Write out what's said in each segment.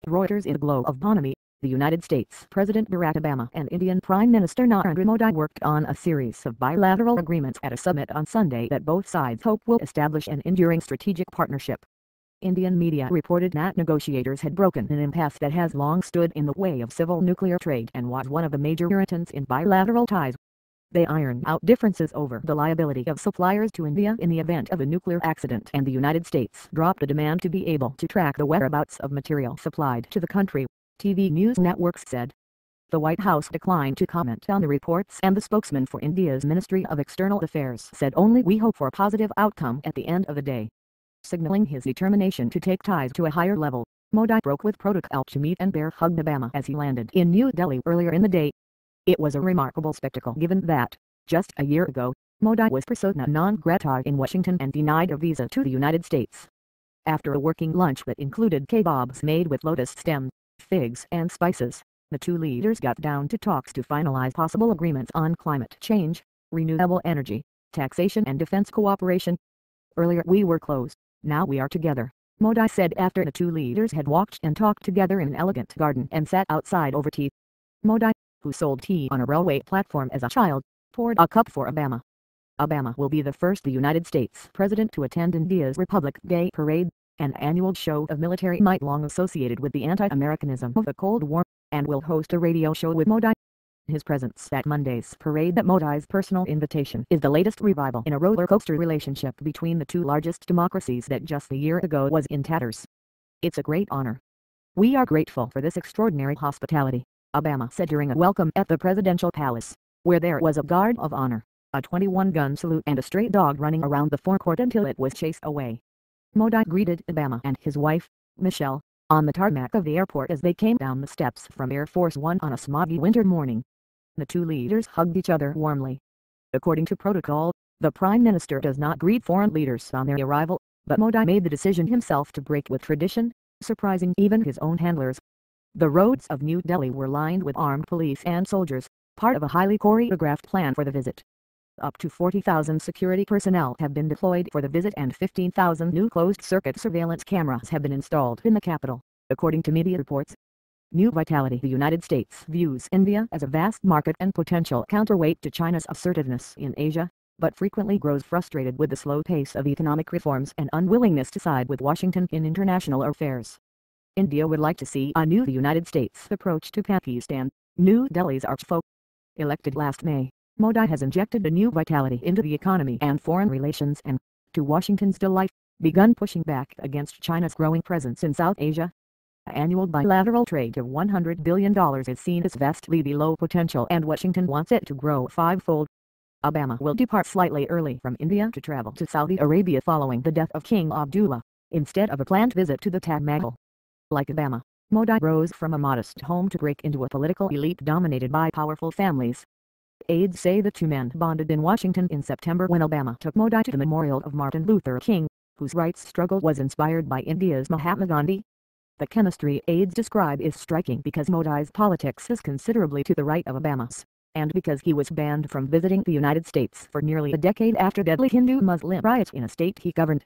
Reuters. In a glow of bonhomie, the United States President Barack Obama and Indian Prime Minister Narendra Modi worked on a series of bilateral agreements at a summit on Sunday that both sides hope will establish an enduring strategic partnership. Indian media reported that negotiators had broken an impasse that has long stood in the way of civil nuclear trade and was one of the major irritants in bilateral ties. They ironed out differences over the liability of suppliers to India in the event of a nuclear accident, and the United States dropped a demand to be able to track the whereabouts of material supplied to the country, TV news networks said. The White House declined to comment on the reports, and the spokesman for India's Ministry of External Affairs said only, "We hope for a positive outcome at the end of the day." Signaling his determination to take ties to a higher level, Modi broke with protocol to meet and bear hug Obama as he landed in New Delhi earlier in the day. It was a remarkable spectacle given that, just a year ago, Modi was persona non grata in Washington and denied a visa to the United States. After a working lunch that included kebabs made with lotus stems, figs and spices, the two leaders got down to talks to finalize possible agreements on climate change, renewable energy, taxation and defense cooperation. "Earlier we were close, now we are together," Modi said after the two leaders had walked and talked together in an elegant garden and sat outside over tea. Modi, who sold tea on a railway platform as a child, poured a cup for Obama. Obama will be the first United States president to attend India's Republic Day parade, an annual show of military might long associated with the anti-Americanism of the Cold War, and will host a radio show with Modi. His presence at Monday's parade, at Modi's personal invitation, is the latest revival in a roller coaster relationship between the two largest democracies that just a year ago was in tatters. "It's a great honor. We are grateful for this extraordinary hospitality," Obama said during a welcome at the presidential palace, where there was a guard of honor, a 21-gun salute and a stray dog running around the forecourt until it was chased away. Modi greeted Obama and his wife, Michelle, on the tarmac of the airport as they came down the steps from Air Force One on a smoggy winter morning. The two leaders hugged each other warmly. According to protocol, the Prime Minister does not greet foreign leaders on their arrival, but Modi made the decision himself to break with tradition, surprising even his own handlers. The roads of New Delhi were lined with armed police and soldiers, part of a highly choreographed plan for the visit. Up to 40,000 security personnel have been deployed for the visit, and 15,000 new closed-circuit surveillance cameras have been installed in the capital, according to media reports. New vitality. The United States views India as a vast market and potential counterweight to China's assertiveness in Asia, but frequently grows frustrated with the slow pace of economic reforms and unwillingness to side with Washington in international affairs. India would like to see a new United States approach to Pakistan, New Delhi's archfoe. Elected last May, Modi has injected a new vitality into the economy and foreign relations and, to Washington's delight, begun pushing back against China's growing presence in South Asia. Annual bilateral trade of $100 billion is seen as vastly below potential, and Washington wants it to grow fivefold. Obama will depart slightly early from India to travel to Saudi Arabia following the death of King Abdullah, instead of a planned visit to the Taj Mahal. Like Obama, Modi rose from a modest home to break into a political elite dominated by powerful families. Aides say the two men bonded in Washington in September when Obama took Modi to the memorial of Martin Luther King, whose rights struggle was inspired by India's Mahatma Gandhi. The chemistry aides describe is striking because Modi's politics is considerably to the right of Obama's, and because he was banned from visiting the United States for nearly a decade after deadly Hindu-Muslim riots in a state he governed.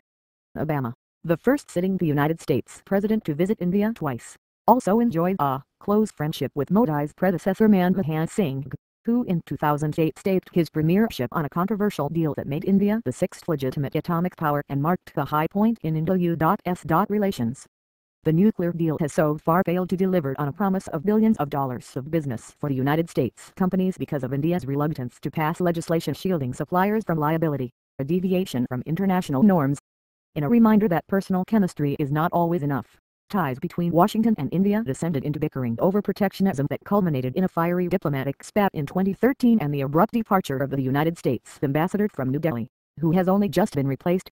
Obama, the first sitting United States president to visit India twice, also enjoyed a close friendship with Modi's predecessor Manmohan Singh, who in 2008 staked his premiership on a controversial deal that made India the sixth legitimate atomic power and marked the high point in Indo-US relations. The nuclear deal has so far failed to deliver on a promise of billions of dollars of business for the United States companies because of India's reluctance to pass legislation shielding suppliers from liability, a deviation from international norms. In a reminder that personal chemistry is not always enough, ties between Washington and India descended into bickering over protectionism that culminated in a fiery diplomatic spat in 2013 and the abrupt departure of the United States ambassador from New Delhi, who has only just been replaced.